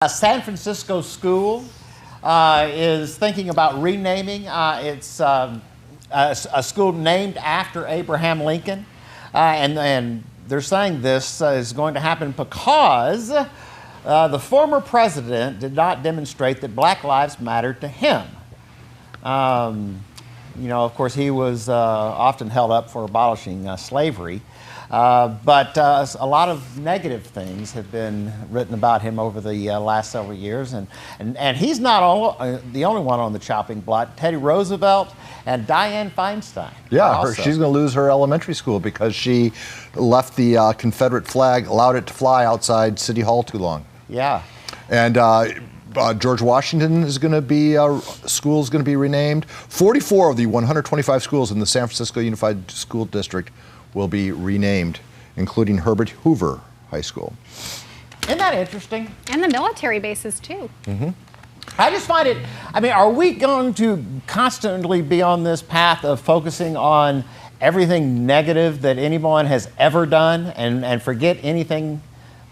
A San Francisco school is thinking about renaming. It's a school named after Abraham Lincoln. And they're saying this is going to happen because the former president did not demonstrate that black lives mattered to him. Of course, he was often held up for abolishing slavery. But a lot of negative things have been written about him over the last several years, and he's not the only one on the chopping block. Teddy Roosevelt and Dianne Feinstein. Yeah, she's going to lose her elementary school because she left the Confederate flag, allowed it to fly outside City Hall too long. Yeah. And George Washington is going to be, school is going to be renamed. 44 of the 125 schools in the San Francisco Unified School District will be renamed, including Herbert Hoover High School. Isn't that interesting? And the military bases, too. Mm-hmm. I just find it, are we going to constantly be on this path of focusing on everything negative that anyone has ever done and forget anything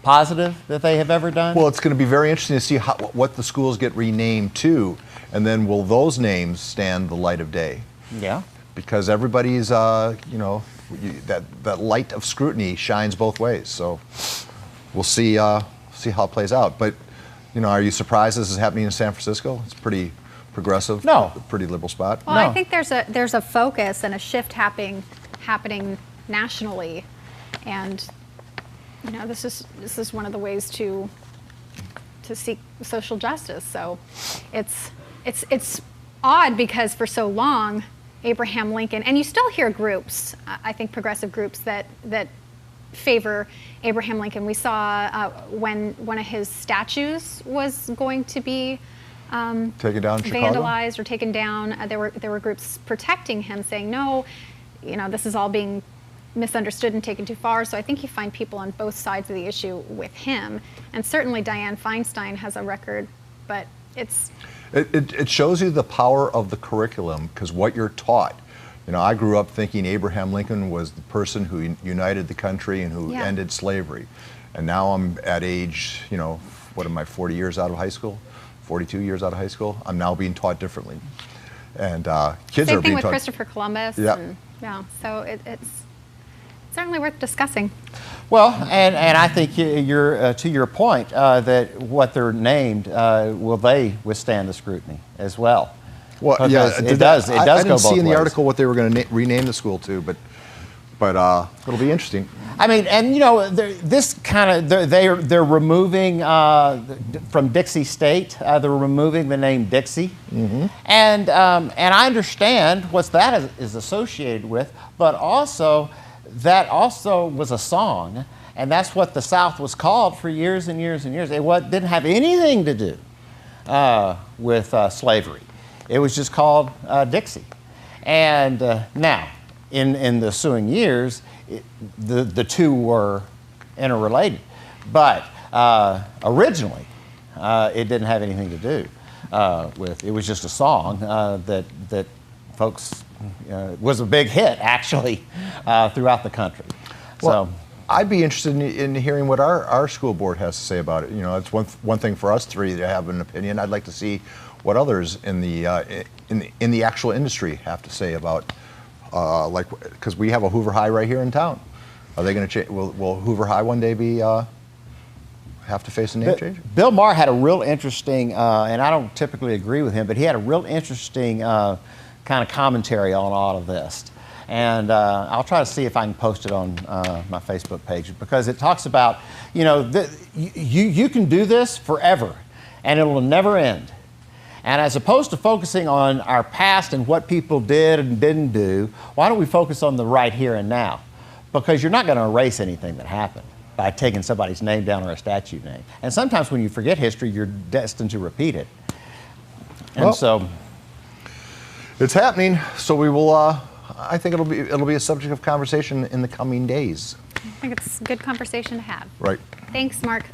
positive that they have ever done? Well, it's going to be very interesting to see what the schools get renamed to, and then will those names stand the light of day? Yeah. Because everybody's, that light of scrutiny shines both ways. So we'll see how it plays out. But, are you surprised this is happening in San Francisco? It's pretty progressive. No. A pretty liberal spot. Well, no. I think there's a focus and a shift happening nationally, and this is one of the ways to seek social justice. So it's odd because for so long Abraham Lincoln, and you still hear groups, I think progressive groups that favor Abraham Lincoln. We saw when one of his statues was going to be taken down in Chicago? Vandalized or taken down. There were groups protecting him, saying no, this is all being misunderstood and taken too far. So I think you find people on both sides of the issue with him. And certainly Dianne Feinstein has a record, but it shows you the power of the curriculum, because what you're taught. I grew up thinking Abraham Lincoln was the person who united the country and who ended slavery. And now I'm at age, what am I, 40 years out of high school? 42 years out of high school? I'm now being taught differently. And kids are being taught. Same thing with Christopher Columbus. Yeah. So it's certainly worth discussing. Well, and I think you're to your point that what they're named, will they withstand the scrutiny as well? Well, yeah, it does. It does go both ways. I didn't see in the article what they were going to rename the school to, but it'll be interesting. They're removing from Dixie State. They're removing the name Dixie, and I understand what that is associated with, but also. That also was a song, and that's what the South was called for years and years and years. It didn't have anything to do with slavery. It was just called Dixie. And now, in the ensuing years, the two were interrelated. But originally, it didn't have anything to do with. It was just a song that folks. Was a big hit, actually, throughout the country. Well, I'd be interested in hearing what our school board has to say about it. It's one thing for us three to have an opinion. I'd like to see what others in the actual industry have to say about, because we have a Hoover High right here in town. Are they going to change? Will Hoover High one day have to face a name change? Bill Maher had a real interesting, and I don't typically agree with him, but he had a real interesting kind of commentary on all of this. And I'll try to see if I can post it on my Facebook page, because it talks about, you can do this forever and it will never end. And as opposed to focusing on our past and what people did and didn't do, why don't we focus on the right here and now? Because you're not going to erase anything that happened by taking somebody's name down or a statue name. And sometimes when you forget history, you're destined to repeat it. And so... It's happening, so we will. I think it'll be a subject of conversation in the coming days. I think it's a good conversation to have. Right. Thanks, Mark.